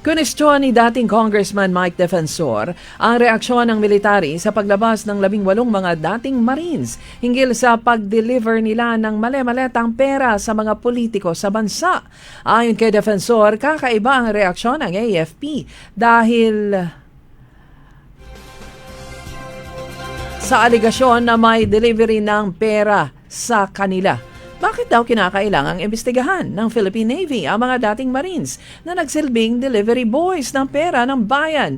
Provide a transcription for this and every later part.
Kunestyon ni dating Congressman Mike Defensor ang reaksyon ng military sa paglabas ng 18 mga dating Marines hinggil sa pag-deliver nila ng mali-maletang pera sa mga politiko sa bansa. Ayon kay Defensor, kakaiba ang reaksyon ng AFP dahil sa aligasyon na may delivery ng pera sa kanila. Bakit daw kinakailangang imbestigahan ng Philippine Navy ang mga dating Marines na nagsilbing delivery boys ng pera ng bayan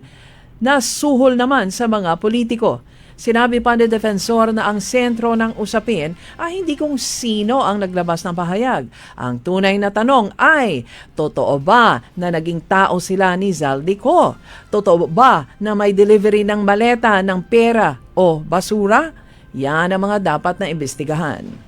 na suhol naman sa mga politiko? Sinabi pa ni Defensor na ang sentro ng usapin ay hindi kung sino ang naglabas ng pahayag. Ang tunay na tanong ay, totoo ba na naging tao sila ni Zaldico? Totoo ba na may delivery ng maleta ng pera o basura? Yan ang mga dapat na imbestigahan.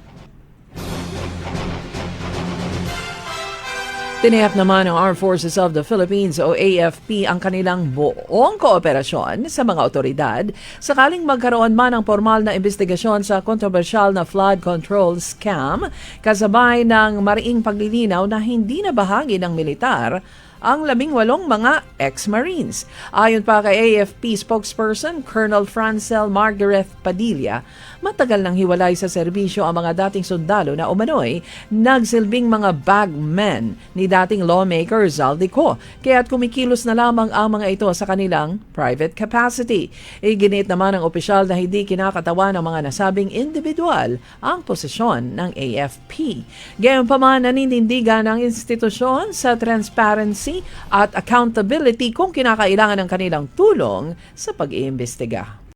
Tiniyak naman ng Armed Forces of the Philippines o AFP ang kanilang buong kooperasyon sa mga otoridad sakaling magkaroon man ng formal na investigasyon sa kontrobersyal na flood control scam kasabay ng mariing paglilinaw na hindi na bahagi ng militar ang 18 mga ex-Marines. Ayon pa kay AFP spokesperson Colonel Francel Margareth Padilla, matagal nang hiwalay sa serbisyo ang mga dating sundalo na umano'y nagsilbing mga bagmen ni dating lawmaker Zaldico, kaya't kumikilos na lamang ang mga ito sa kanilang private capacity. Iginit naman ng opisyal na hindi kinakatawa ng mga nasabing individual ang posisyon ng AFP. Gayunpaman, naninindigan ng institusyon sa transparency at accountability kung kinakailangan ng kanilang tulong sa pag-iimbestiga.